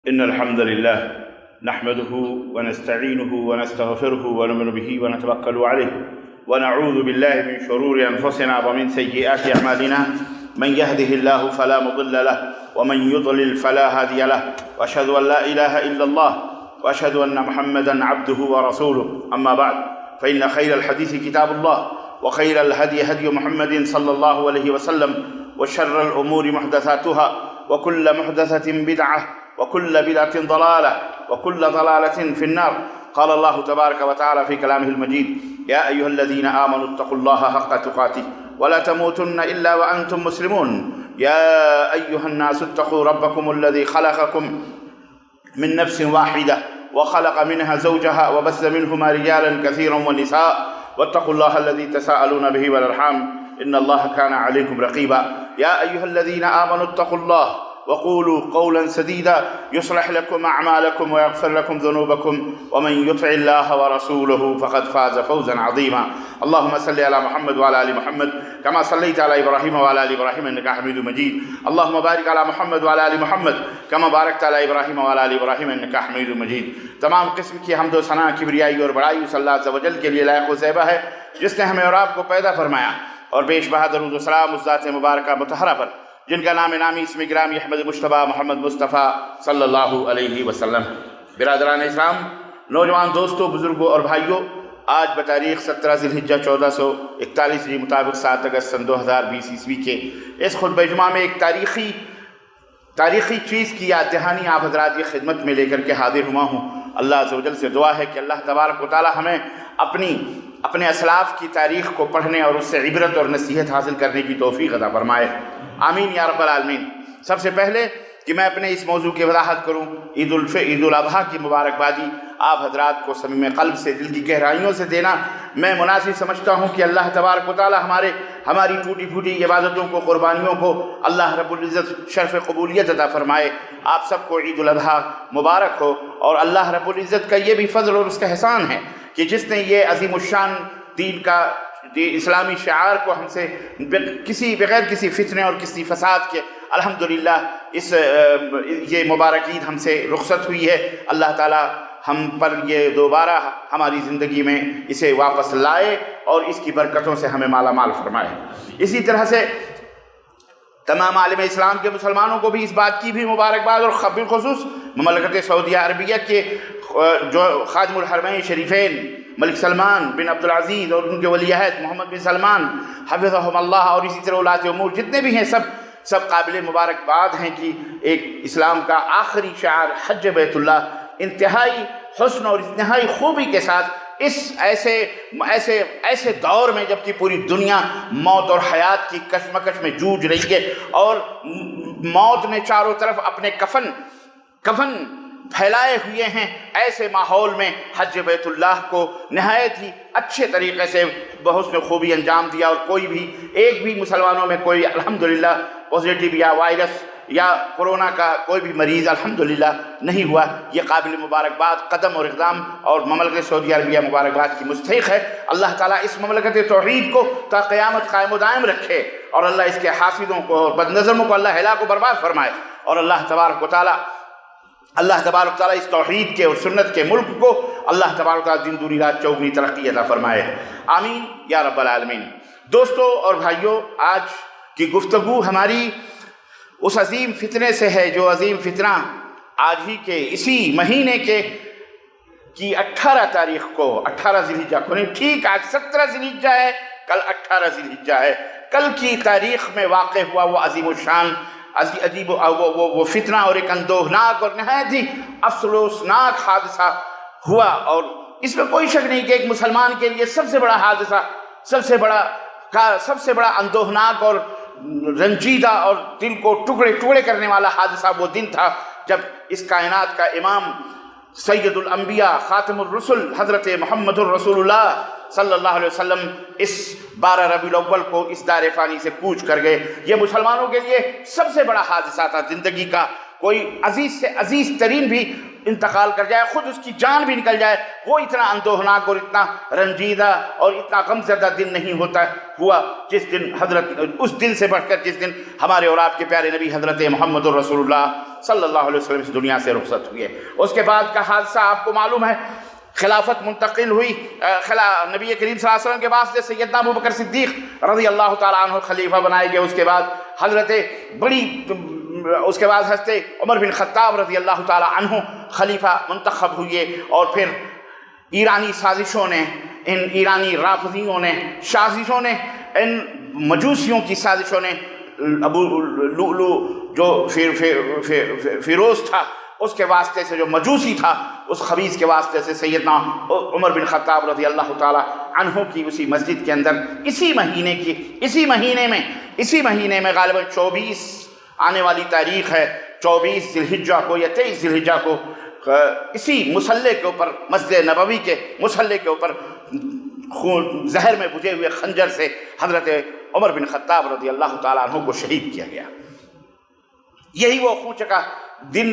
إن الحمد لله نحمده ونستعينه ونستغفره ونؤمن به ونتوكل عليه ونعوذ بالله من شرور أنفسنا ومن سيئات أعمالنا من يهده الله فلا مضل له ومن يضلل فلا هادي له وأشهد أن لا إله إلا الله وأشهد أن محمدا عبده ورسوله. أما بعد فإن خير الحديث كتاب الله وخير الهدي هدي محمد صلى الله عليه وسلم وشر الأمور محدثاتها وكل محدثة بدعة وكل بدعة ضلالة وكل ضلالة في النار. قال الله تبارك وتعالى في كلامه المجيد: يا أيها الذين آمنوا اتقوا الله حق تقاته ولا تموتن إلا وأنتم مسلمون. يا أيها الناس اتقوا ربكم الذي خلقكم من نفس واحدة وخلق منها زوجها وبث منهما رجالا كثيرا ونساء واتقوا الله الذي تساءلون به والأرحام إن الله كان عليكم رقيبا. يا أيها الذين آمنوا اتقوا الله وقولوا قولا سديدا يصلح لكم أعمالكم ويغفر لكم ذنوبكم ومن يطع الله ورسوله فقد فاز فوزا عظيما. اللهم صل على محمد وعلى آل محمد كما صليت على إبراهيم وعلى آل إبراهيم إنك حميد مجيد. اللهم بارك على محمد وعلى آل محمد كما باركت على إبراهيم وعلى آل إبراهيم إنك حميد مجيد. تمام قسم کی حمد و ثنا کبریائی اور بڑائی اس اللہ عز و جل کے لیے لائق و زیبہ ہے جس نے ہمیں اور آپ کو پیدا فرمایا، اور بیش بہا درود و سلام اس ذات مبارکہ مطہرہ پر جن کا نام نامی اسم گرامی احمد مجتبیٰ محمد مصطفیٰ صلی اللہ علیہ وسلم. برادران اسلام، نوجوان دوستوں، بزرگوں اور بھائیوں، آج بتاریخ 17 ذی الحجہ 1441 مطابق 7 اگست سن 2020 عیسوی کے اس خطبہ جمعہ میں ایک تاریخی چیز کی یاد دہانی آپ حضرات کی خدمت میں لے کر کے حاضر ہوا ہوں. اللہ عز و جل سے دعا ہے کہ اللہ تبارک و تعالی ہمیں اپنے اسلاف کی تاریخ کو پڑھنے اور اس سے عبرت اور نصیحت حاصل کرنے کی توفیق عطا فرمائے. آمین یا رب العالمین. سب سے پہلے کہ میں اپنے اس موضوع کی وضاحت کروں، عید الاضحیٰ کی مبارکبادی آپ حضرات کو صمیم قلب سے، دل کی گہرائیوں سے دینا میں مناسب سمجھتا ہوں کہ اللہ تبارک و تعالی ہماری ٹوٹی پھوٹی عبادتوں کو، قربانیوں کو اللہ رب العزت شرف قبولیت عطا فرمائے. آپ سب کو عید الاضحیٰ مبارک ہو. اور اللہ رب العزت کا یہ بھی فضل اور اس کا احسان ہے کہ جس نے یہ عظیم الشان دین کا اسلامی شعار کو ہم سے بغیر کسی فتنے اور کسی فساد کے الحمدللہ یہ مبارک عید ہم سے رخصت ہوئی ہے. اللہ تعالی ہم پر یہ دوبارہ ہماری زندگی میں اسے واپس لائے اور اس کی برکتوں سے ہمیں مالا مال فرمائے. اسی طرح سے تمام عالم اسلام کے مسلمانوں کو بھی اس بات کی بھی مبارکباد، اور بالخصوص مملکت سعودیہ عربیہ کے جو خادم الحرمین شریفین ملک سلمان بن عبدالعزیز اور ان کے ولی عہد محمد بن سلمان حفظہم اللہ، اور اسی طرح اولاۃ امور جتنے بھی ہیں، سب قابل مبارکباد ہیں کہ ایک اسلام کا آخری شعار حج بیت اللہ انتہائی حسن اور انتہائی خوبی کے ساتھ اس ایسے دور میں جب کہ پوری دنیا موت اور حیات کی کشمکش میں جوجھ رہی ہے اور موت نے چاروں طرف اپنے کفن پھیلائے ہوئے ہیں، ایسے ماحول میں حج بیت اللہ کو نہایت ہی اچھے طریقے سے بحسن خوبی انجام دیا، اور ایک بھی مسلمانوں میں کوئی الحمدللہ پازیٹیو یا وائرس یا کورونا کا کوئی بھی مریض الحمدللہ نہیں ہوا. یہ قابل مبارکباد قدم اور اقدام، اور مملکت سعودیہ عربیہ مبارکباد کی مستحق ہے. اللہ تعالیٰ اس مملکت توحید کو تا قیامت قائم و دائم رکھے، اور اللہ اس کے حاسدوں کو اور بدنظروں کو اللہ ہلاک و برباد فرمائے، اور اللہ تبارک و تعالیٰ اس توحید کے اور سنت کے ملک کو اللہ تبارک و تعالیٰ دن دوری رات چوگنی ترقی عطا فرمائے. آمین یا رب العالمین. دوستو اور بھائیوں، آج کی گفتگو ہماری اس عظیم فتنے سے ہے جو عظیم فتنہ آج ہی کے اسی مہینے کی 18 تاریخ کو 18 ذی الحجہ کو نہیں، ٹھیک آج 17 ذی الحجہ ہے، کل 18 ذی الحجہ ہے. کل کی تاریخ میں واقع ہوا وہ عظیم الشان عجیب وہ فتنہ اور ایک اندوہناک اور نہایت ہی افسوسناک حادثہ ہوا. اور اس میں کوئی شک نہیں کہ ایک مسلمان کے لیے سب سے بڑا حادثہ، سب سے بڑا اندوہناک اور رنجیدہ اور دل کو ٹکڑے کرنے والا حادثہ وہ دن تھا جب اس کائنات کا امام سید الانبیاء خاتم الرسل حضرت محمد الرسول اللہ صلی اللہ علیہ وسلم اس 12 ربیع الاول کو اس دار فانی سے کوچ کر گئے. یہ مسلمانوں کے لیے سب سے بڑا حادثہ تھا زندگی کا. کوئی عزیز سے عزیز ترین بھی انتقال کر جائے، خود اس کی جان بھی نکل جائے، وہ اتنا اندوہناک اور اتنا رنجیدہ اور اتنا غمزدہ دن نہیں ہوتا ہوا جس دن اس دن سے بڑھ کر جس دن ہمارے اور آپ کے پیارے نبی حضرت محمد رسول اللہ صلی اللہ علیہ وسلم اس دنیا سے رخصت ہوئے۔ اس کے بعد کا حادثہ آپ کو معلوم ہے، خلافت منتقل ہوئی نبی کریم صلی اللہ علیہ وسلم کے بعد سے سیدنا ابو بکر صدیق رضی اللہ تعالیٰ عنہ خلیفہ بنائے گئے۔ اس کے بعد حضرت عمر بن خطاب رضی اللہ تعالیٰ عنہ خلیفہ منتخب ہوئے، اور پھر ایرانی سازشوں نے، ان ایرانی رافضیوں نے، سازشوں نے، ان مجوسیوں کی سازشوں نے ابو لؤلؤ جو فیروز تھا اس کے واسطے سے، جو مجوسی تھا اس خبیث کے واسطے سے سیدنا عمر بن خطاب رضی اللہ تعالی عنہ کی اسی مسجد کے اندر اسی مہینے میں غالباً 24 آنے والی تاریخ ہے، 24 ذی الحجہ کو یا 23 ذی الحجہ کو، اسی مسلح کے اوپر، مسجد نبوی کے مسلح کے اوپر زہر میں بجھے ہوئے خنجر سے حضرت عمر بن خطاب رضی اللہ تعالیٰ عنہ کو شہید کیا گیا۔ یہی وہ خون چکا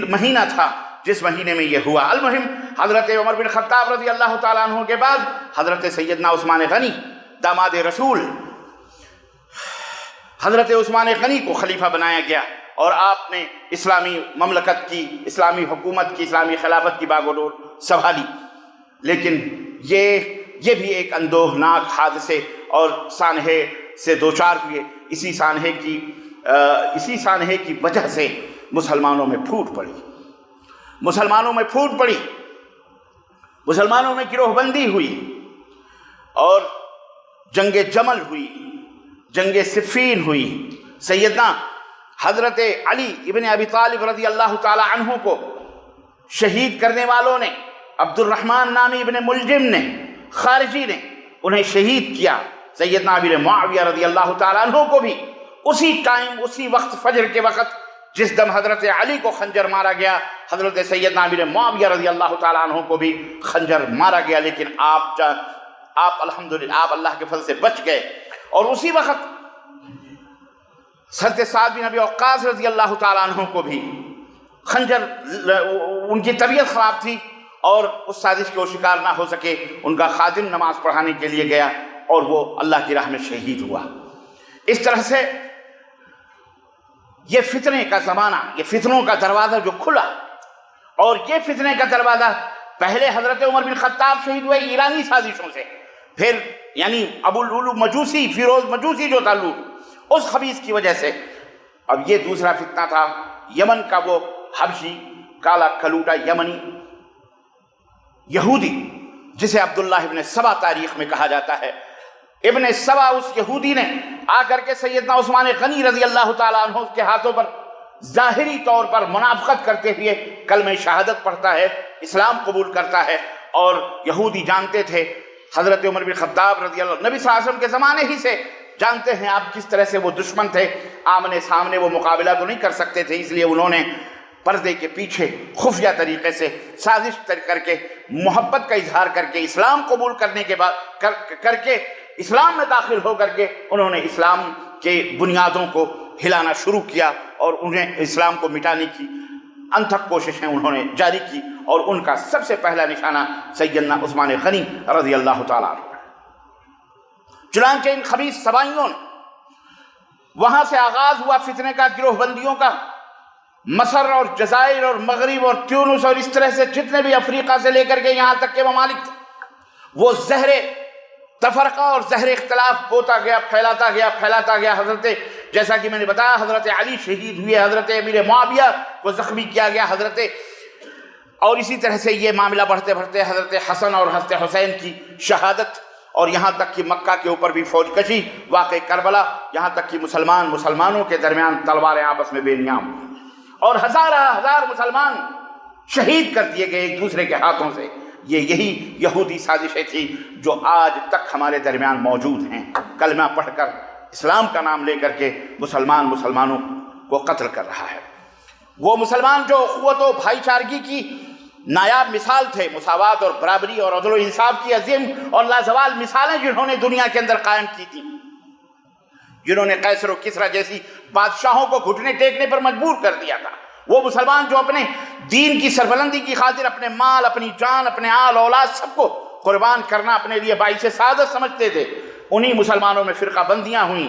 مہینہ تھا جس مہینے میں یہ ہوا۔ المہم حضرت عمر بن خطاب رضی اللہ تعالیٰ عنہ کے بعد حضرت سیدنا عثمان غنی داماد رسول، حضرت عثمان غنی کو خلیفہ بنایا گیا، اور آپ نے اسلامی مملکت کی، اسلامی حکومت کی، اسلامی خلافت کی باغ و ڈور سنبھالی۔ لیکن یہ بھی ایک اندوہناک حادثے اور سانحے سے دوچار ہوئے۔ اسی سانحے کی وجہ سے مسلمانوں میں پھوٹ پڑی، مسلمانوں میں گروہ بندی ہوئی، اور جنگ جمل ہوئی، جنگ صفین ہوئی۔ سیدنا حضرت علی ابن ابی طالب رضی اللہ تعالی عنہ کو شہید کرنے والوں نے، عبد الرحمن نامی ابن ملجم نے، خارجی نے انہیں شہید کیا۔ سیدنا ابن معاویہ رضی اللہ تعالی عنہ کو بھی اسی ٹائم، اسی وقت، فجر کے وقت جس دم حضرت علی کو خنجر مارا گیا، حضرت سیدنا ابن معاویہ رضی اللہ تعالی عنہ کو بھی خنجر مارا گیا، لیکن آپ الحمدللہ آپ اللہ کے فضل سے بچ گئے۔ اور اسی وقت حضرت سعد بن ابی وقاص رضی اللہ تعالیٰ عنہ کو بھی خنجر، ان کی طبیعت خراب تھی اور اس سازش کے وہ شکار نہ ہو سکے، ان کا خادم نماز پڑھانے کے لیے گیا اور وہ اللہ کی راہ میں شہید ہوا۔ اس طرح سے یہ فتنے کا زمانہ، یہ فتنوں کا دروازہ جو کھلا، اور یہ فتنے کا دروازہ پہلے حضرت عمر بن خطاب شہید ہوئے ایرانی سازشوں سے، پھر یعنی ابو لؤلؤ مجوسی، فیروز مجوسی جو تھا اس خبیث کی وجہ سے۔ اب یہ دوسرا فتنہ تھا یمن کا، وہ حبشی کالا کلوٹا یمنی یہودی جسے عبداللہ ابن سبا تاریخ میں کہا جاتا ہے۔ ابن سبا اس یہودی نے آ کر کے سیدنا عثمان غنی رضی اللہ تعالیٰ عنہ کے ہاتھوں پر ظاہری طور پر منافقت کرتے ہوئے کلمہ شہادت پڑھتا ہے، اسلام قبول کرتا ہے، اور یہودی جانتے تھے حضرت عمر بن خطاب رضی اللہ عنہ، نبی صلی اللہ علیہ وسلم کے زمانے ہی سے جانتے ہیں آپ کس طرح سے وہ دشمن تھے، آمنے سامنے وہ مقابلہ تو نہیں کر سکتے تھے، اس لیے انہوں نے پردے کے پیچھے خفیہ طریقے سے سازش کر کے، محبت کا اظہار کر کے، اسلام قبول کرنے کے بعد کر کے، اسلام میں داخل ہو کر کے انہوں نے اسلام کے بنیادوں کو ہلانا شروع کیا، اور انہیں اسلام کو مٹانے کی انتھک کوششیں انہوں نے جاری کی، اور ان کا سب سے پہلا نشانہ سیدنا عثمان غنی رضی اللہ تعالیٰ عنہ۔ چنانچہ ان خبیث سبائیوں نے، وہاں سے آغاز ہوا فتنے کا، گروہ بندیوں کا۔ مصر اور جزائر اور مغرب اور تیونس اور اس طرح سے جتنے بھی افریقہ سے لے کر کے یہاں تک کے ممالک تھے، وہ زہر تفرقہ اور زہر اختلاف بوتا گیا، پھیلاتا گیا۔ حضرت، جیسا کہ میں نے بتایا، حضرت علی شہید ہوئے، حضرت امیر معاویہ کو زخمی کیا گیا، اور اسی طرح سے یہ معاملہ بڑھتے بڑھتے حضرت حسن اور حضرت حسین کی شہادت، اور یہاں تک کہ مکہ کے اوپر بھی فوج کشی، واقع کربلا، یہاں تک کہ مسلمانوں کے درمیان تلواریں آپس میں بے نیام ہوئی، اور ہزار مسلمان شہید کر دیے گئے ایک دوسرے کے ہاتھوں سے۔ یہی یہودی سازشیں تھیں جو آج تک ہمارے درمیان موجود ہیں، کلمہ پڑھ کر، اسلام کا نام لے کر کے مسلمانوں کو قتل کر رہا ہے۔ وہ مسلمان جو اخوت و بھائی چارگی کی نایاب مثال تھے، مساوات اور برابری اور عدل و انصاف کی عظیم اور لازوال مثالیں جنہوں نے دنیا کے اندر قائم کی تھی، جنہوں نے قیصر و کسریٰ جیسی بادشاہوں کو گھٹنے ٹیکنے پر مجبور کر دیا تھا، وہ مسلمان جو اپنے دین کی سربلندی کی خاطر اپنے مال، اپنی جان، اپنے آل اولاد سب کو قربان کرنا اپنے لیے باعث سعادت سمجھتے تھے، انہی مسلمانوں میں فرقہ بندیاں ہوئیں،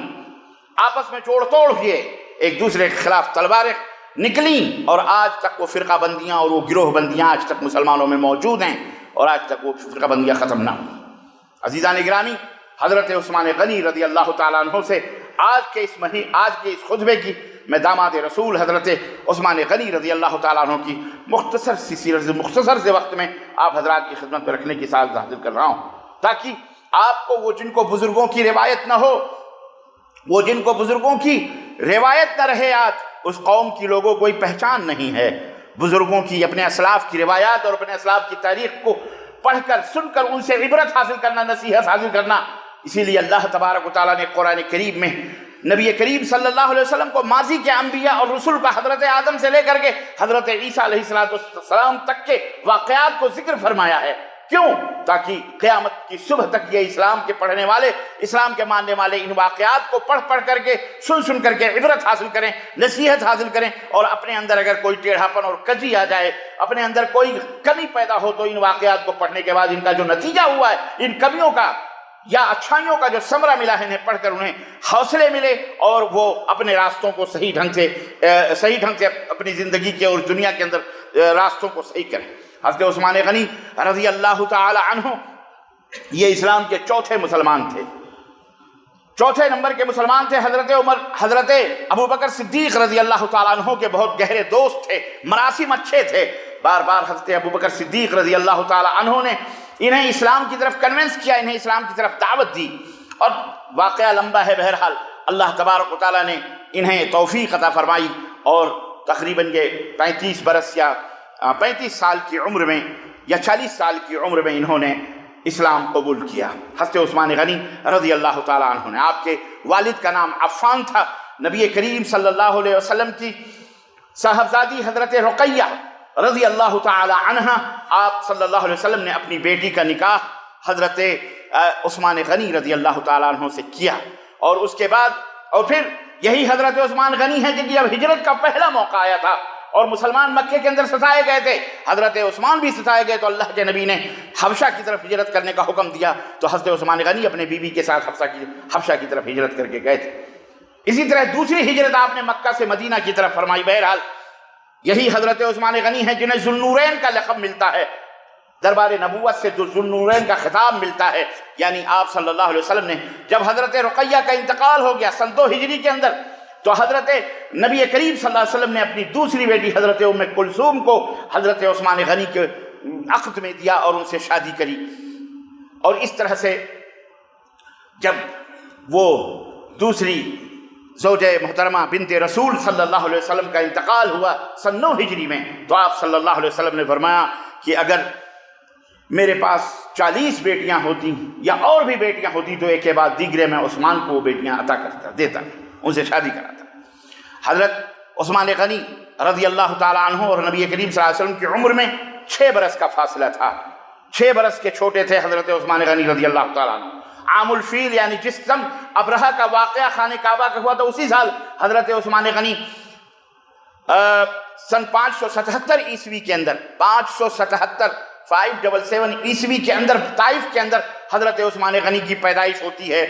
آپس میں جوڑ توڑ ہوئے، ایک دوسرے کے خلاف تلواریں نکلیں، اور آج تک وہ فرقہ بندیاں اور وہ گروہ بندیاں آج تک مسلمانوں میں موجود ہیں، اور آج تک وہ فرقہ بندیاں ختم نہ ہوئیں۔ عزیزان گرامی، حضرت عثمان غنی رضی اللہ تعالیٰ عنہ سے آج کے اس خطبے کی میں داماد رسول حضرت عثمان غنی رضی اللہ تعالیٰ عنہ کی مختصر سے وقت میں آپ حضرات کی خدمت میں رکھنے کی سعادت حاصل کر رہا ہوں، تاکہ آپ کو وہ جن کو بزرگوں کی روایت نہ ہو، وہ جن کو بزرگوں کی روایت نہ رہے، آج اس قوم کی لوگوں کوئی پہچان نہیں ہے۔ بزرگوں کی، اپنے اسلاف کی روایات اور اپنے اسلاف کی تاریخ کو پڑھ کر، سن کر ان سے عبرت حاصل کرنا، نصیحت حاصل کرنا۔ اسی لیے اللہ تبارک و تعالیٰ نے قرآن کریم میں نبی کریم صلی اللہ علیہ وسلم کو ماضی کے انبیاء اور رسول کا، حضرت آدم سے لے کر کے حضرت عیسیٰ علیہ السلام تک کے واقعات کو ذکر فرمایا ہے۔ کیوں؟ تاکہ قیامت کی صبح تک یہ اسلام کے پڑھنے والے، اسلام کے ماننے والے ان واقعات کو پڑھ کر کے، سن کر کے عبرت حاصل کریں، نصیحت حاصل کریں، اور اپنے اندر اگر کوئی ٹیڑھاپن اور کجی آ جائے، اپنے اندر کوئی کمی پیدا ہو، تو ان واقعات کو پڑھنے کے بعد ان کا جو نتیجہ ہوا ہے، ان کمیوں کا یا اچھائیوں کا جو ثمرہ ملا ہے، انہیں پڑھ کر انہیں حوصلے ملے، اور وہ اپنے راستوں کو صحیح ڈھنگ سے اپنی زندگی کے اور دنیا کے اندر راستوں کو صحیح کریں۔ حضرت عثمان غنی رضی اللہ تعالی عنہ یہ اسلام کے چوتھے مسلمان تھے، چوتھے نمبر کے مسلمان تھے۔ حضرت ابوبکر صدیق رضی اللہ تعالیٰ عنہ کے بہت گہرے دوست تھے، مراسم اچھے تھے۔ بار بار حضرت ابوبکر صدیق رضی اللہ تعالیٰ عنہ نے انہیں اسلام کی طرف کنونس کیا، انہیں اسلام کی طرف دعوت دی، اور واقعہ لمبا ہے، بہرحال اللہ تبارک و تعالیٰ نے انہیں توفیق عطا فرمائی، اور تقریباً یہ 35 برس یا 35 سال کی عمر میں یا 40 سال کی عمر میں انہوں نے اسلام قبول کیا۔ حضرت عثمان غنی رضی اللہ تعالیٰ عنہ نے، آپ کے والد کا نام عفان تھا، نبی کریم صلی اللہ علیہ وسلم کی صاحبزادی حضرت رقیہ رضی اللہ تعالی عنہ، آپ صلی اللہ علیہ وسلم نے اپنی بیٹی کا نکاح حضرت عثمان غنی رضی اللہ تعالیٰ عنہ سے کیا، اور اس کے بعد اور پھر یہی حضرت عثمان غنی ہیں جن کی اب ہجرت کا پہلا موقع آیا تھا، اور مسلمان مکے کے اندر ستائے گئے تھے، حضرت عثمان بھی ستائے گئے، تو اللہ کے نبی نے حبشہ کی طرف ہجرت کرنے کا حکم دیا، تو حضرت عثمان غنی اپنے بیوی کے ساتھ حبشہ کی طرف ہجرت کر کے گئے تھے۔ اسی طرح دوسری ہجرت آپ نے مکہ سے مدینہ کی طرف فرمائی۔ بہرحال یہی حضرت عثمان غنی ہیں جنہیں ذو النورین کا لقب ملتا ہے، دربار نبوت سے جو ذو النورین کا خطاب ملتا ہے، یعنی آپ صلی اللہ علیہ وسلم نے جب حضرت رقیہ کا انتقال ہو گیا سن 2 ہجری کے اندر، تو حضرت نبی کریم صلی اللہ علیہ وسلم نے اپنی دوسری بیٹی حضرت ام کلثوم کو حضرت عثمان غنی کے عقد میں دیا اور ان سے شادی کری، اور اس طرح سے جب وہ دوسری زوجہ محترمہ بنت رسول صلی اللہ علیہ وسلم کا انتقال ہوا سن 9 ہجری میں، تو آپ صلی اللہ علیہ وسلم نے فرمایا کہ اگر میرے پاس 40 بیٹیاں ہوتی یا اور بھی بیٹیاں ہوتی تو ایک کے بعد دیگرے میں عثمان کو وہ بیٹیاں عطا دیتا، ان سے شادی کراتا۔ حضرت عثمان غنی رضی اللہ تعالی عنہ اور نبی کریم صلی اللہ علیہ وسلم کی عمر میں 6 برس کا فاصلہ تھا، 6 برس کے چھوٹے تھے حضرت عثمان غنی رضی اللہ تعالی عنہ۔ عام الفیل یعنی جس سم ابرہہ کا واقعہ خانہ کعبہ کا ہوا تھا، اسی سال حضرت عثمان غنی سن 577 عیسوی کے اندر 577 عیسوی کے اندر طائف کے اندر حضرت عثمان غنی کی پیدائش ہوتی ہے،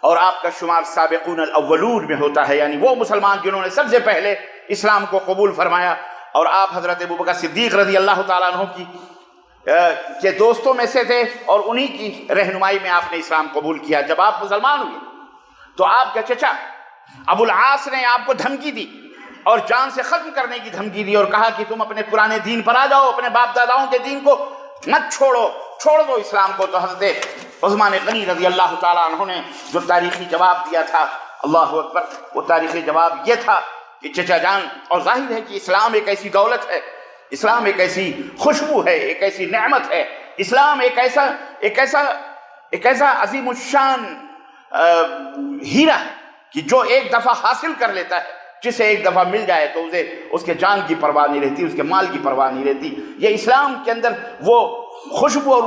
اور آپ کا شمار سابقون الاولون میں ہوتا ہے، یعنی وہ مسلمان جنہوں نے سب سے پہلے اسلام کو قبول فرمایا، اور آپ حضرت ابوبکر صدیق رضی اللہ تعالیٰ عنہ کے دوستوں میں سے تھے، اور انہی کی رہنمائی میں آپ نے اسلام قبول کیا۔ جب آپ مسلمان ہوئے تو آپ کے چچا ابو العاص نے آپ کو دھمکی دی اور جان سے ختم کرنے کی دھمکی دی، اور کہا کہ تم اپنے پرانے دین پر آ جاؤ، اپنے باپ داداؤں کے دین کو مت چھوڑ دو اسلام کو۔ تو حضرت عثمان غنی رضی اللہ تعالیٰ عنہ نے جو تاریخی جواب دیا تھا، اللہ اکبر، وہ تاریخی جواب یہ تھا کہ چچا جان، اور ظاہر ہے کہ اسلام ایک ایسی دولت ہے، اسلام ایک ایسی خوشبو ہے، ایک ایسی نعمت ہے، اسلام ایک ایسا عظیم الشان ہیرا ہے کہ جو ایک دفعہ حاصل کر لیتا ہے، جسے ایک دفعہ مل جائے تو اسے اس کے جان کی پرواہ نہیں رہتی، اس کے مال کی پرواہ نہیں رہتی۔ یہ اسلام کے اندر وہ خوشبو اور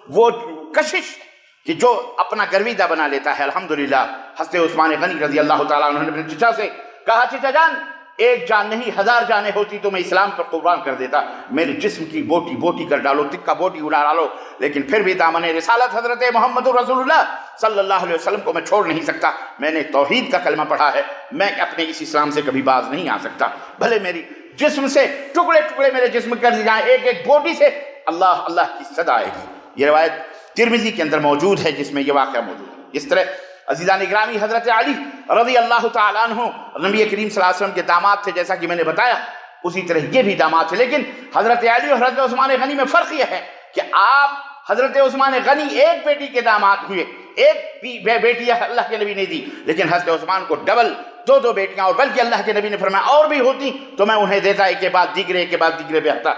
وہ کشش کہ جو اپنا گرویدہ بنا لیتا ہے۔ الحمدللہ حضرت عثمان غنی رضی اللہ تعالیٰ عنہ نے اپنے چچا سے کہا، چچا جان ایک جان نہیں 1000 جانیں ہوتی تو میں اسلام پر قربان کر دیتا. میرے جسم کی بوٹی بوٹی کر ڈالو، تکہ بوٹی اڑا ڈالو، لیکن پھر بھی دامن رسالت حضرت محمد رسول اللہ صلی اللہ علیہ وسلم کو میں چھوڑ نہیں سکتا. میں نے توحید کا کلمہ پڑھا ہے، میں اپنے اس اسلام سے کبھی باز نہیں آ سکتا. بھلے میری جسم سے ٹکڑے ٹکڑے میرے جسم کر دی جائیں، ایک ایک بوٹی سے اللہ اللہ کی صدا آئے گی. یہ روایت ترمذی کے اندر موجود ہے جس میں یہ واقعہ موجود ہے. اس طرح عزیزان گرامی حضرت علی رضی اللہ تعالیٰ عنہ نبی کریم صلی اللہ علیہ وسلم کے داماد تھے، جیسا کہ میں نے بتایا اسی طرح یہ بھی داماد تھے. لیکن حضرت علی اور حضرت عثمان غنی میں فرق یہ ہے کہ آپ حضرت عثمان غنی ایک بیٹی کے داماد ہوئے، ایک بیٹی اللہ کے نبی نے دی، لیکن حضرت عثمان کو ڈبل دو بیٹیاں، اور بلکہ اللہ کے نبی نے فرمایا اور بھی ہوتی تو میں انہیں دیتا، ایک کے بعد دیگرے ایک کے بعد دیگرے بہتا.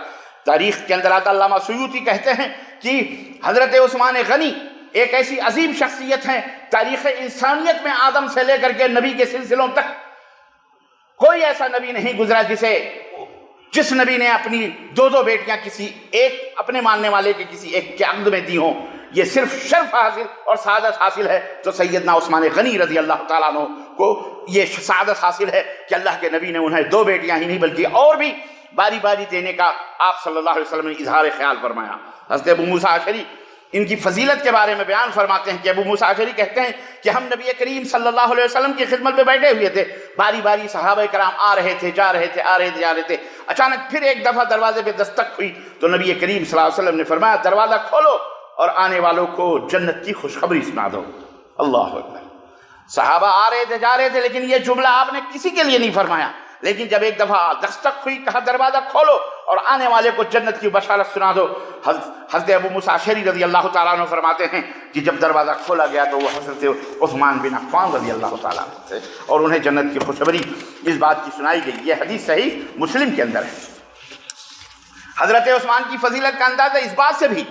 تاریخ کے اندر آتا علامہ سیوطی کہتے ہیں کہ حضرت عثمان غنی ایک ایسی عظیم شخصیت ہیں، تاریخ انسانیت میں آدم سے لے کر کے نبی کے سلسلوں تک کوئی ایسا نبی نہیں گزرا جس نبی نے اپنی دو بیٹیاں کسی ایک اپنے ماننے والے کے کسی ایک کے عقد میں دی ہوں. یہ صرف شرف حاصل اور سعادت حاصل ہے تو سیدنا عثمان غنی رضی اللہ تعالیٰ عنہ کو یہ سعادت حاصل ہے کہ اللہ کے نبی نے انہیں 2 بیٹیاں ہی نہیں بلکہ اور بھی باری باری دینے کا آپ صلی اللہ علیہ وسلم نے اظہار خیال فرمایا. حضرت ابو موسیٰ اشعری ان کی فضیلت کے بارے میں بیان فرماتے ہیں کہ ابو موسیٰ اشعری کہتے ہیں کہ ہم نبی کریم صلی اللہ علیہ وسلم کی خدمت میں بیٹھے ہوئے تھے، باری باری صحابہ کرام آ رہے تھے جا رہے تھے، آ رہے تھے جا رہے تھے. اچانک پھر ایک دفعہ دروازے پہ دستک ہوئی تو نبی کریم صلی اللہ علیہ وسلم نے فرمایا دروازہ کھولو اور آنے والوں کو جنت کی خوشخبری سنا دو. اللہ اکبر. صحابہ آ رہے تھے جا رہے تھے، لیکن یہ جملہ آپ نے کسی کے لیے نہیں فرمایا. لیکن جب ایک دفعہ دستک ہوئی کہا دروازہ کھولو اور آنے والے کو جنت کی بشارت سنا دو. حضرت ابو موسیٰ اشعری رضی اللہ تعالیٰ عنہ فرماتے ہیں کہ جب دروازہ کھولا گیا تو وہ حضرت عثمان بن عفان رضی اللہ تعالیٰ عنہ تھے اور انہیں جنت کی خوشخبری اس بات کی سنائی گئی. یہ حدیث صحیح مسلم کے اندر ہے. حضرت عثمان کی فضیلت کا اندازہ اس بات سے بھی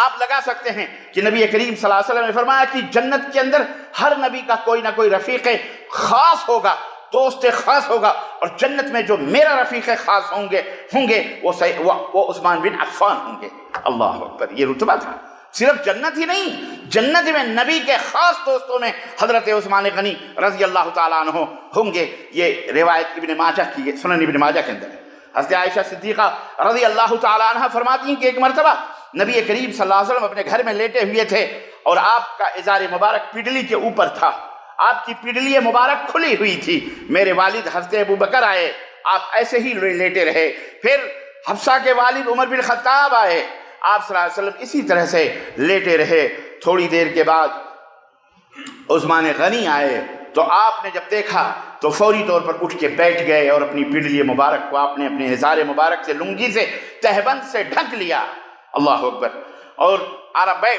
آپ لگا سکتے ہیں کہ نبی کریم صلی اللہ علیہ وسلم نے فرمایا کہ جنت کے اندر ہر نبی کا کوئی نہ کوئی رفیق خاص ہوگا، دوست خاص ہوگا، اور جنت میں جو میرا رفیق خاص ہوں گے وہ عثمان بن عفان ہوں گے. اللہ اکبر. یہ رتبہ تھا. صرف جنت ہی نہیں، جنت میں نبی کے خاص دوستوں میں حضرت عثمان غنی رضی اللہ تعالیٰ عنہ ہوں گے. یہ روایت ابن ماجہ کی، سنن ابن ماجہ کے اندر ہے. حضرت عائشہ صدیقہ رضی اللہ تعالیٰ عنہ فرماتی ہیں کہ ایک مرتبہ نبی کریم صلی اللہ علیہ وسلم اپنے گھر میں لیٹے ہوئے تھے اور آپ کا ازار مبارک پیڈلی کے اوپر تھا، آپ کی پیڈلی مبارک کھلی ہوئی تھی. میرے والد حضرت ابو بکر آئے، آپ ایسے ہی لیٹے رہے. پھر حفصہ کے والد عمر بن خطاب آئے، آپ صلی اللہ علیہ وسلم اسی طرح سے لیٹے رہے. تھوڑی دیر کے بعد عثمان غنی آئے تو آپ نے جب دیکھا تو فوری طور پر اٹھ کے بیٹھ گئے اور اپنی پیڈلی مبارک کو آپ نے اپنے ازار مبارک سے لنگی سے تہبند سے ڈھک لیا. اللہ اکبر. اور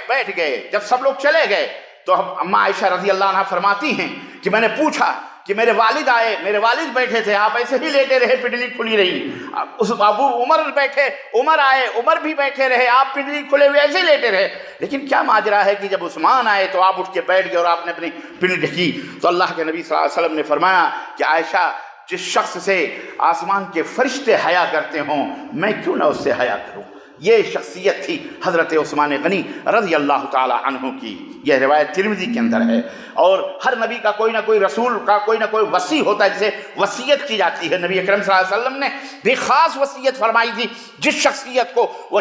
بیٹھ گئے. جب سب لوگ چلے گئے تو اماں عائشہ رضی اللہ عنہ فرماتی ہیں کہ میں نے پوچھا کہ میرے والد آئے، میرے والد بیٹھے تھے، آپ ایسے ہی لیٹے رہے، پیڈلی کھلی رہی. ابو عمر بیٹھے، عمر آئے، عمر بھی بیٹھے رہے، آپ پیڈلی کھلے ہوئے ایسے لیٹے رہے. لیکن کیا ماجرا ہے کہ جب عثمان آئے تو آپ اٹھ کے بیٹھ گئے اور آپ نے اپنی پیڈلی ڈھکی؟ تو اللہ کے نبی صلی اللہ علیہ وسلم نے فرمایا کہ عائشہ، جس شخص سے آسمان کے فرشتے حیا کرتے ہوں میں کیوں نہ اس سے حیا کروں. یہ شخصیت تھی حضرت عثمان غنی رضی اللہ تعالی عنہ کی. یہ روایت ترمذی کے اندر ہے. اور ہر نبی کا کوئی نہ کوئی رسول کا کوئی نہ کوئی وصی ہوتا ہے جسے وصیت کی جاتی ہے. نبی اکرم صلی اللہ علیہ وسلم نے بھی خاص وصیت فرمائی تھی. جس شخصیت کو وہ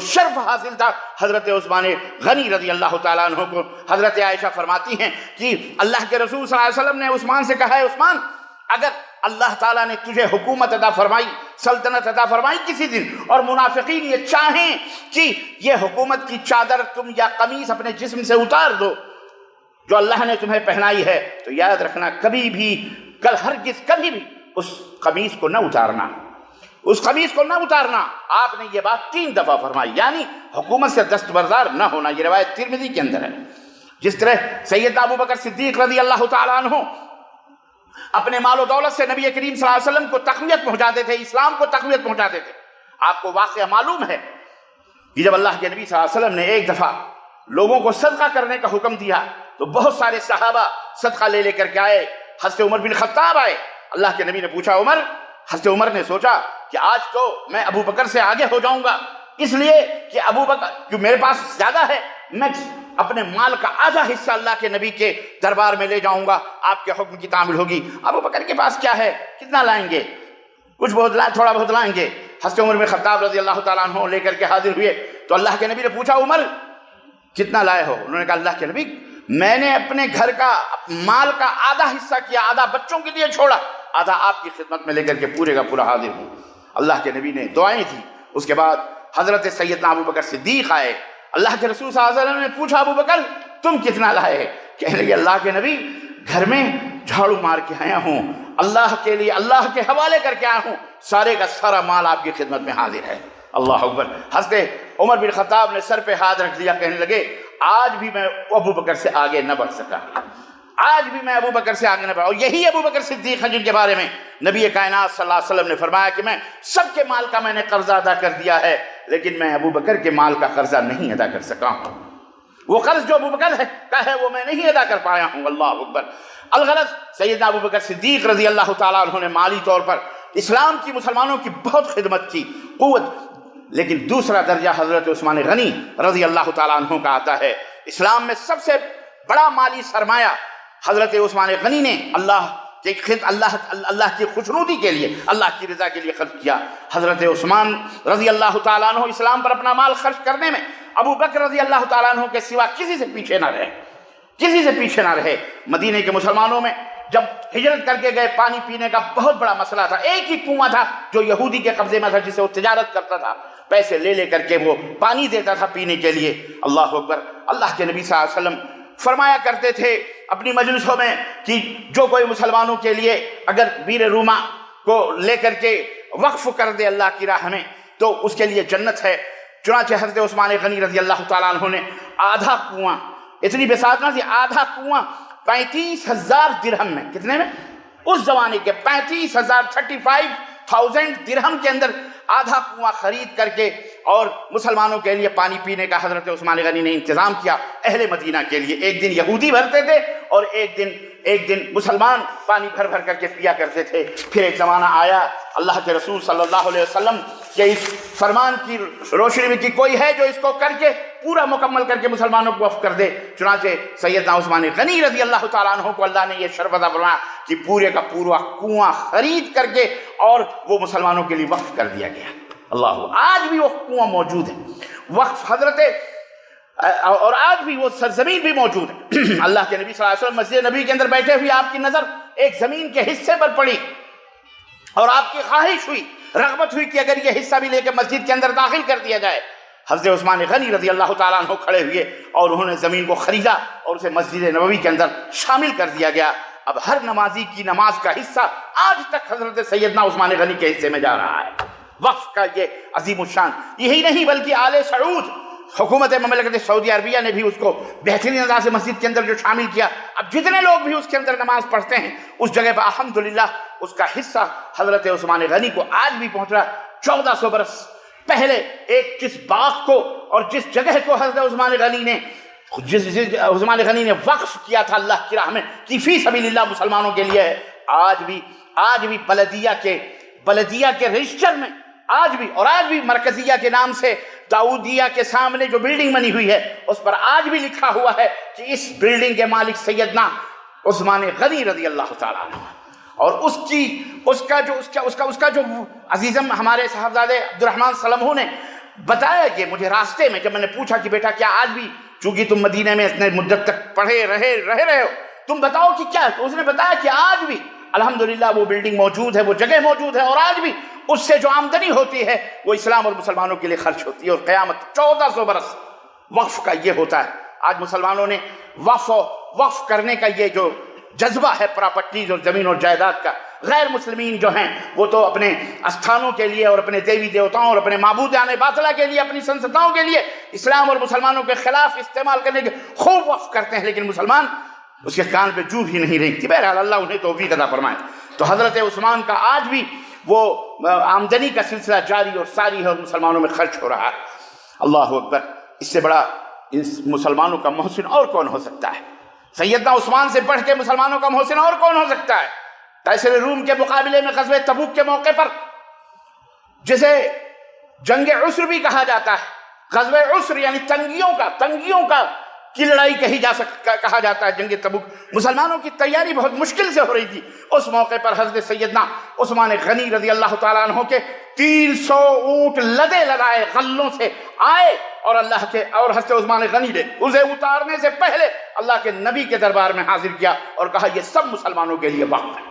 شرف حاصل تھا حضرت عثمان غنی رضی اللہ تعالیٰ عنہ کو. حضرت عائشہ فرماتی ہیں کہ اللہ کے رسول صلی اللہ علیہ وسلم نے عثمان سے کہا ہے عثمان، اگر اللہ تعالیٰ نے تجھے حکومت عطا فرمائی، سلطنت عطا فرمائی کسی دن، اور منافقین یہ چاہیں کہ یہ حکومت کی چادر تم یا قمیص اپنے جسم سے اتار دو جو اللہ نے تمہیں پہنائی ہے، تو یاد رکھنا کبھی بھی ہرگز کبھی بھی اس قمیص کو نہ اتارنا، اس قمیص کو نہ اتارنا. آپ نے یہ بات 3 دفعہ فرمائی، یعنی حکومت سے دستبردار نہ ہونا. یہ روایت ترمذی کے اندر ہے. جس طرح سیدنا ابو بکر صدیق رضی اللہ تعالیٰ عنہ اپنے مال و دولت سے نبی کریم صلی اللہ علیہ وسلم کو تقویت پہنچاتے تھے، اسلام کو تقویت پہنچاتے تھے. آپ کو واقعہ معلوم ہے کہ جب اللہ کے نبی صلی اللہ علیہ وسلم نے ایک دفعہ لوگوں کو صدقہ کرنے کا حکم دیا تو بہت سارے صحابہ صدقہ لے کر کے آئے. حضرت عمر بن خطاب آئے. اللہ کے نبی نے پوچھا عمر، حضرت عمر نے سوچا کہ آج تو میں ابو بکر سے آگے ہو جاؤں گا، اس لیے کہ ابو بکر میرے پاس زیادہ ہے، میں اپنے مال کا آدھا حصہ اللہ کے نبی کے دربار میں لے جاؤں گا، آپ کے حکم کی تعمیل ہوگی۔ ابو بکر کے پاس کیا ہے، کتنا لائیں گے؟ کچھ بہت لائیں، تھوڑا بہت لائیں گے۔ حضرت عمر بن خطاب رضی اللہ تعالیٰ عنہ لے کر کے حاضر ہوئے تو اللہ کے نبی نے پوچھا عمر کتنا لائے ہو؟ انہوں نے کہا اللہ کے نبی میں نے اپنے گھر کا مال کا آدھا حصہ کیا، آدھا بچوں کے لیے چھوڑا، آدھا آپ کی خدمت میں لے کر کے پورے کا پورا حاضر ہوں۔ اللہ کے نبی نے دعائیں تھی۔ اس کے بعد حضرت سیدنا ابو بکر صدیق آئے، اللہ کے رسول صلی اللہ علیہ وسلم نے پوچھا ابو بکر تم کتنا لائے؟ کہنے لگے اللہ کے نبی گھر میں جھاڑو مار کے آیا ہوں، اللہ کے لیے اللہ کے حوالے کر کے آیا ہوں، سارے کا سارا مال آپ کی خدمت میں حاضر ہے۔ اللہ اکبر۔ حضرت عمر بن خطاب نے سر پہ ہاتھ رکھ دیا، کہنے لگے آج بھی میں ابو بکر سے آگے نہ بڑھ سکا، آج بھی میں ابو بکر سے آگے نہ بڑھا۔ اور یہی ابو بکر صدیق ہیں جن کے بارے میں نبی کائنات صلی اللہ علیہ وسلم نے فرمایا کہ میں سب کے مال کا میں نے قرضہ ادا کر دیا ہے لیکن میں ابو بکر کے مال کا قرضہ نہیں ادا کر سکا ہوں، وہ قرض جو ابو بکر کا ہے وہ میں نہیں ادا کر پایا ہوں۔ اللہ اکبر۔ الغرض سیدنا ابو بکر صدیق رضی اللہ تعالیٰ عنہ نے مالی طور پر اسلام کی مسلمانوں کی بہت خدمت کی، قوت۔ لیکن دوسرا درجہ حضرت عثمان غنی رضی اللہ تعالیٰ عنہ کا آتا ہے۔ اسلام میں سب سے بڑا مالی سرمایہ حضرت عثمان غنی نے اللہ کی خوشنودی کے لیے، اللہ کی رضا کے لیے خرچ کیا۔ حضرت عثمان رضی اللہ تعالیٰ عنہ اسلام پر اپنا مال خرچ کرنے میں ابو بکر رضی اللہ تعالیٰ عنہ کے سوا کسی سے پیچھے نہ رہے، کسی سے پیچھے نہ رہے۔ مدینے کے مسلمانوں میں جب ہجرت کر کے گئے پانی پینے کا بہت بڑا مسئلہ تھا، ایک ہی کنواں تھا جو یہودی کے قبضے میں تھا جسے وہ تجارت کرتا تھا، پیسے لے لے کر کے وہ پانی دیتا تھا پینے کے لیے۔ اللہ اکبر۔ اللہ کے نبی صلی اللہ علیہ وسلم فرمایا کرتے تھے اپنی مجلسوں میں کہ جو کوئی مسلمانوں کے لیے اگر بیر روما کو لے کر کے وقف کر دے اللہ کی راہ میں تو اس کے لیے جنت ہے۔ چنانچہ حضرت عثمان غنی رضی اللہ تعالیٰ عنہ نے آدھا کنواں، اتنی بساطت نہ تھی، آدھا کنواں 35,000 درہم میں، کتنے میں؟ اس زمانے کے 35,000 درہم کے اندر آدھا کنواں خرید کر کے اور مسلمانوں کے لیے پانی پینے کا حضرت عثمان غنی نے انتظام کیا اہل مدینہ کے لیے۔ ایک دن یہودی بھرتے تھے اور ایک دن مسلمان پانی بھر بھر کر کے پیا کرتے تھے۔ پھر ایک زمانہ آیا اللہ کے رسول صلی اللہ علیہ وسلم کہ اس فرمان کی روشنی میں کہ کوئی ہے جو اس کو کر کے پورا مکمل کر کے مسلمانوں کو وقف کر دے۔ چنانچہ سیدنا عثمان غنی رضی اللہ تعالیٰ عنہ کو اللہ نے یہ شرف عطا فرمایا کہ پورے کا پورا کنواں خرید کر کے اور وہ مسلمانوں کے لیے وقف کر دیا گیا۔ اللہ، آج بھی وہ کنواں موجود ہے، وقف حضرت، اور آج بھی وہ سرزمین بھی موجود ہے۔ اللہ کے نبی صلی اللہ علیہ وسلم مسجد نبی کے اندر بیٹھے ہوئے آپ کی نظر ایک زمین کے حصے پر پڑی اور آپ کی خواہش ہوئی، رغبت ہوئی کہ اگر یہ حصہ بھی لے کے مسجد کے اندر داخل کر دیا جائے۔ حضرت عثمان غنی رضی اللہ تعالیٰ عنہ کھڑے ہوئے اور انہوں نے زمین کو خریدا اور اسے مسجد نبوی کے اندر شامل کر دیا گیا۔ اب ہر نمازی کی نماز کا حصہ آج تک حضرت سیدنا عثمان غنی کے حصے میں جا رہا ہے۔ وقف کا یہ عظیم الشان، یہی نہیں بلکہ آل سعود حکومت مملکت سعودی عربیہ نے بھی اس کو بہترین انداز سے مسجد کے اندر جو شامل کیا۔ اب جتنے لوگ بھی اس کے اندر نماز پڑھتے ہیں اس جگہ پر الحمدللہ اس کا حصہ حضرت عثمان غنی کو آج بھی پہنچ رہا۔ 1400 برس پہلے ایک جس باغ کو اور جس جگہ کو حضرت عثمان غنی نے وقف کیا تھا اللہ کی راہ میں کہ فی سبیل اللہ مسلمانوں کے لیے ہے، آج بھی بلدیہ کے رجسٹر میں آج بھی مرکزیہ کے نام سے داؤدیہ کے سامنے جو بلڈنگ بنی ہوئی ہے اس پر آج بھی لکھا ہوا ہے کہ اس بلڈنگ کے مالک سیدنا عثمان غنی رضی اللہ تعالیٰ عنہ، اور اس کا جو عزیزم ہمارے صاحبزادے عبد الرحمن سلمہ نے بتایا کہ مجھے راستے میں جب میں نے پوچھا کہ بیٹا کیا آج بھی، چونکہ تم مدینہ میں اتنے مدت تک پڑھے رہے ہو، تم بتاؤ کہ کیا؟ تو اس نے بتایا کہ آج بھی الحمدللہ وہ بلڈنگ موجود ہے، وہ جگہ موجود ہے، اور آج بھی اس سے جو آمدنی ہوتی ہے وہ اسلام اور مسلمانوں کے لیے خرچ ہوتی ہے۔ اور قیامت 1400 برس وقف کا یہ ہوتا ہے۔ آج مسلمانوں نے وقف کرنے کا یہ جو جذبہ ہے پراپرٹیز اور زمین اور جائیداد کا، غیر مسلمین جو ہیں وہ تو اپنے استھانوں کے لیے اور اپنے دیوی دیوتاؤں اور اپنے معبودان باطلہ کے لیے، اپنی سنستاؤں کے لیے اسلام اور مسلمانوں کے خلاف استعمال کرنے کے خوب وقف کرتے ہیں، لیکن مسلمان اس کے کان پہ جو بھی نہیں رینگتی۔ بہرحال اللہ انہیں توفیق عطا فرمائے۔ تو حضرت عثمان کا آج بھی وہ آمدنی کا سلسلہ جاری اور ساری ہے اور مسلمانوں میں خرچ ہو رہا ہے۔ اللہ اکبر۔ اس سے بڑا مسلمانوں کا محسن اور کون ہو سکتا ہے؟ سیدنا عثمان سے بڑھ کے مسلمانوں کا محسن اور کون ہو سکتا ہے؟ قیصر روم کے مقابلے میں غزوہ تبوک کے موقع پر، جسے جنگ عسر بھی کہا جاتا ہے، غزوہ عسر یعنی تنگیوں کا کی لڑائی کہا جاتا ہے، جنگ تبوک۔ مسلمانوں کی تیاری بہت مشکل سے ہو رہی تھی۔ اس موقع پر حضرت سیدنا عثمان غنی رضی اللہ تعالیٰ عنہ کے 300 اونٹ لدے لدائے غلوں سے آئے، اور حضرت عثمان غنی نے اسے اتارنے سے پہلے اللہ کے نبی کے دربار میں حاضر کیا اور کہا یہ سب مسلمانوں کے لیے وقف ہے۔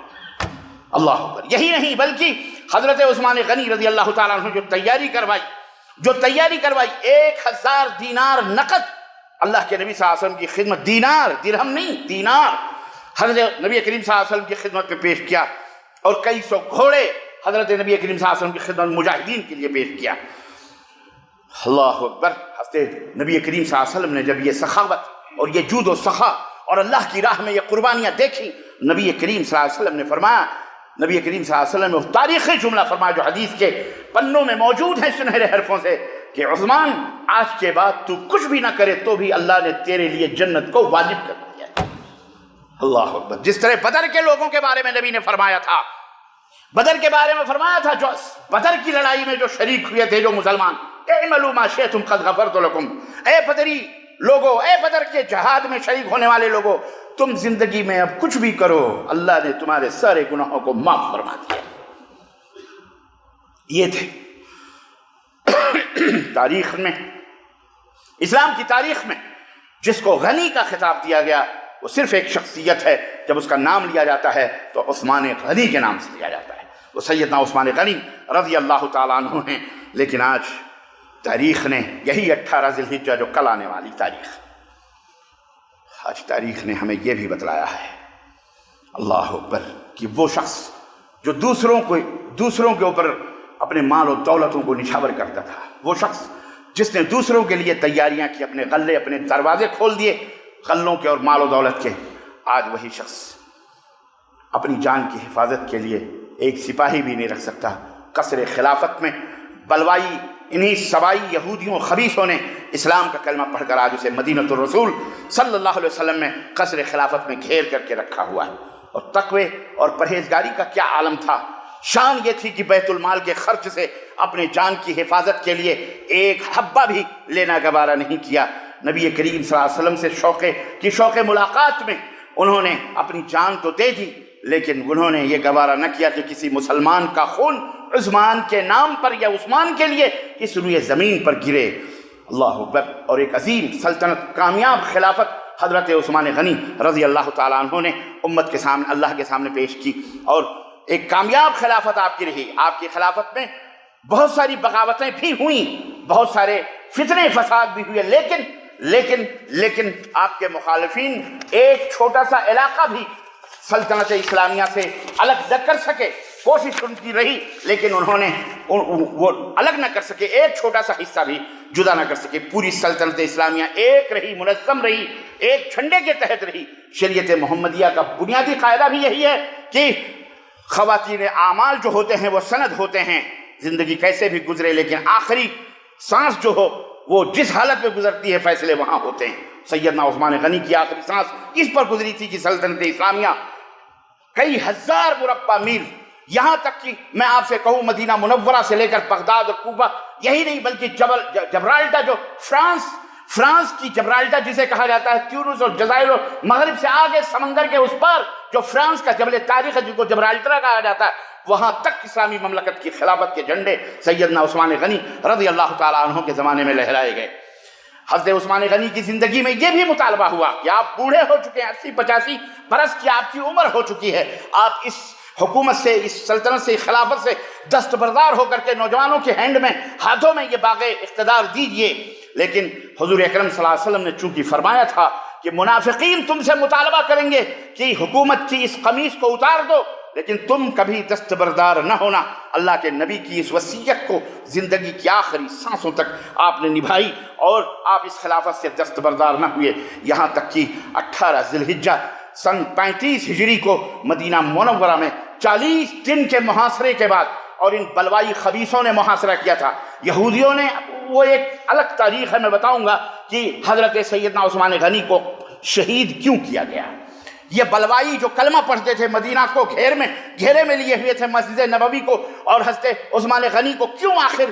اللہ اکبر۔ یہی نہیں بلکہ حضرت عثمان غنی رضی اللہ تعالیٰ عنہ جو تیاری کروائی 1000 دینار نقد اللہ کے نبی صلی اللہ علیہ وسلم کی خدمت، دینار، درہم نہیں، دینار، حضرت نبی کریم صلی اللہ علیہ وسلم کی خدمت میں پیش کیا، اور کئی سو گھوڑے حضرت نبی کریم صلی اللہ علیہ وسلم کی خدمت مجاہدین کے لیے پیش کیا۔ اللہ اکبر۔ حضرت نبی کریم صلی اللہ علیہ وسلم نے جب یہ سخاوت اور یہ جود و سخا اور اللہ کی راہ میں یہ قربانیاں دیکھی، نبی کریم صلی اللہ علیہ وسلم نے فرمایا، نبی کریم صلی اللہ علیہ وسلم نے تاریخی جملہ فرمایا جو حدیث کے پنوں میں موجود ہے سنہرے حرفوں سے، کہ عثمان آج کے بعد تو کچھ بھی نہ کرے تو بھی اللہ نے تیرے لیے جنت کو واجب کر دیا ہے۔ اللہ اکبر۔ جس طرح بدر کے لوگوں کے بارے میں نبی نے فرمایا تھا، بدر کے بارے میں فرمایا تھا، جو بدر کی لڑائی میں جو شریک ہوئے تھے جو مسلمان، اعملوا ما شئتم قد غفرت لکم، اے بدری لوگو، اے بدر کے جہاد میں شریک ہونے والے لوگوں، تم زندگی میں اب کچھ بھی کرو، اللہ نے تمہارے سارے گناہوں کو معاف فرما دیا۔ یہ تھے تاریخ میں، اسلام کی تاریخ میں جس کو غنی کا خطاب دیا گیا، وہ صرف ایک شخصیت ہے، جب اس کا نام لیا جاتا ہے تو عثمان غنی کے نام سے لیا جاتا ہے، وہ سیدنا عثمان غنی رضی اللہ تعالیٰ عنہ ہیں۔ لیکن آج تاریخ نے یہی 18 ذی الحجہ جو کل آنے والی تاریخ، آج تاریخ نے ہمیں یہ بھی بتلایا ہے، اللہ اکبر، کہ وہ شخص جو دوسروں کے اوپر اپنے مال و دولتوں کو نچھاور کرتا تھا، وہ شخص جس نے دوسروں کے لیے تیاریاں کی، اپنے غلے، اپنے دروازے کھول دیے غلوں کے اور مال و دولت کے، آج وہی شخص اپنی جان کی حفاظت کے لیے ایک سپاہی بھی نہیں رکھ سکتا۔ قصر خلافت میں بلوائی انہی سبائی یہودیوں خبیثوں نے اسلام کا کلمہ پڑھ کر آج اسے مدینۃ الرسول صلی اللہ علیہ وسلم میں قصر خلافت میں گھیر کر کے رکھا ہوا ہے۔ اور تقوی اور پرہیزگاری کا کیا عالم تھا، شان یہ تھی کہ بیت المال کے خرچ سے اپنے جان کی حفاظت کے لیے ایک حبہ بھی لینا گوارا نہیں کیا۔ نبی کریم صلی اللہ علیہ وسلم سے شوق ملاقات میں انہوں نے اپنی جان تو دے دی، لیکن انہوں نے یہ گوارا نہ کیا کہ کسی مسلمان کا خون عثمان کے نام پر یا عثمان کے لیے اس روئے زمین پر گرے۔ اللہ اکبر۔ اور ایک عظیم سلطنت، کامیاب خلافت حضرت عثمان غنی رضی اللہ تعالیٰ عنہ نے امت کے سامنے، اللہ کے سامنے پیش کی، اور ایک کامیاب خلافت آپ کی رہی۔ آپ کی خلافت میں بہت ساری بغاوتیں بھی ہوئیں، بہت سارے فتنے فساد بھی ہوئے، لیکن آپ کے مخالفین ایک چھوٹا سا علاقہ بھی سلطنت اسلامیہ سے الگ نہ کر سکے۔ کوشش ان کی رہی، لیکن انہوں نے وہ الگ نہ کر سکے، ایک چھوٹا سا حصہ بھی جدا نہ کر سکے۔ پوری سلطنت اسلامیہ ایک رہی، منظم رہی، ایک جھنڈے کے تحت رہی۔ شریعت محمدیہ کا بنیادی قاعدہ بھی یہی ہے کہ خواتین اعمال جو ہوتے ہیں وہ سند ہوتے ہیں، زندگی کیسے بھی گزرے لیکن آخری سانس جو ہو وہ جس حالت میں گزرتی ہے فیصلے وہاں ہوتے ہیں۔ سیدنا عثمان غنی کی آخری سانس اس پر گزری تھی کہ سلطنت اسلامیہ کئی ہزار مربع میل، یہاں تک کہ میں آپ سے کہوں مدینہ منورہ سے لے کر بغداد اور کوفہ، یہی نہیں بلکہ جبرالٹر جو فرانس کی جبرالٹر جسے کہا جاتا ہے، تیونس اور جزائر اور مغرب سے آگے سمندر کے اس پار جو فرانس کا جبل تاریخ ہے جس کو جبرالٹر کہا جاتا ہے، وہاں تک اسلامی مملکت کی خلافت کے جھنڈے سیدنا عثمان غنی رضی اللہ تعالیٰ عنہ کے زمانے میں لہرائے گئے۔ حضرت عثمان غنی کی زندگی میں یہ بھی مطالبہ ہوا کہ آپ بوڑھے ہو چکے ہیں، 80-85 برس کی آپ کی عمر ہو چکی ہے، آپ اس حکومت سے، اس سلطنت سے، خلافت سے دستبردار ہو کر کے نوجوانوں کے ہینڈ میں، ہاتھوں میں یہ باغ اقتدار دیجئے۔ لیکن حضور اکرم صلی اللہ علیہ وسلم نے چونکہ فرمایا تھا کہ منافقین تم سے مطالبہ کریں گے کہ حکومت کی اس قمیص کو اتار دو، لیکن تم کبھی دستبردار نہ ہونا۔ اللہ کے نبی کی اس وصیت کو زندگی کی آخری سانسوں تک آپ نے نبھائی، اور آپ اس خلافت سے دستبردار نہ ہوئے، یہاں تک کہ 18 ذی الحجہ سن 35 ہجری کو مدینہ منورہ میں 40 دن کے محاصرے کے بعد، اور ان بلوائی خبیثوں نے محاصرہ کیا تھا، یہودیوں نے، وہ ایک الگ تاریخ ہے، میں بتاؤں گا کہ حضرت سیدنا عثمان غنی کو شہید کیوں کیا گیا۔ یہ بلوائی جو کلمہ پڑھتے تھے، مدینہ کو گھیرے میں لیے ہوئے تھے، مسجد نبوی کو، اور حضرت عثمان غنی کو کیوں آخر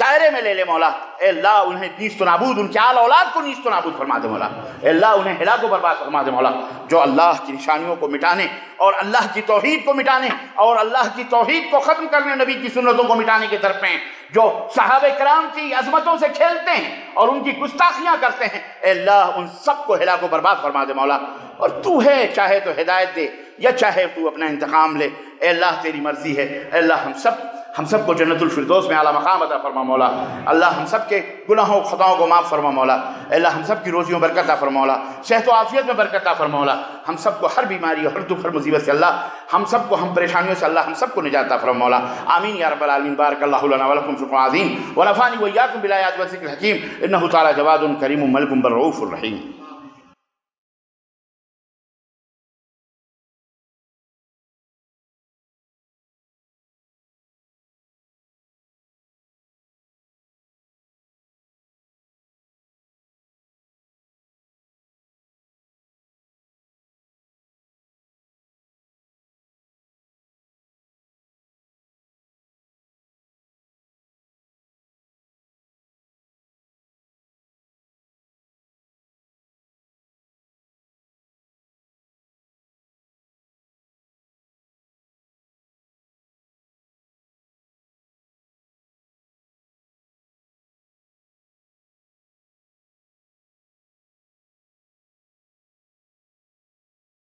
دائرے میں لے لے مولا. اے اللہ انہیں نیست و نابود، ان کے آل اولاد کو نیست و نابود فرما دے مولا. اے اللہ انہیں ہلاک و برباد فرما دے مولا. جو اللہ کی نشانیوں کو مٹانے اور اللہ کی توحید کو مٹانے اور اللہ کی توحید کو ختم کرنے، نبی کی سنتوں کو مٹانے کی طرف ہیں، جو صحابہ کرام کی عظمتوں سے کھیلتے ہیں اور ان کی گستاخیاں کرتے ہیں، اے اللہ ان سب کو ہلاک و برباد فرما دے مولا. اور تو ہے چاہے تو ہدایت دے یا چاہے تو اپنا انتقام لے. اے اللہ تیری مرضی ہے. اے اللہ ہم سب کو جنت الفردوس میں اعلیٰ مقام عطا فرما مولا. اللہ ہم سب کے گناہوں خطاؤں کو معاف فرما مولا. اے اللہ ہم سب کی روزیوں برکت عطا فرما مولا. صحت و عافیت میں برکت عطا فرما مولا. ہم سب کو ہر بیماری اور ہر دکھ ہر مصیبت سے اللہ ہم سب کو، ہم پریشانیوں سے اللہ ہم سب کو نجات عطا فرما مولا. آمین یا رب العالمین. بارک اللہ لنا ولکم فی القرآن العظیم ونفعنی وإیاکم بالآیات والذکر الحکیم. انہ تعالی جواد کریم ملک بر رؤوف الرحیم.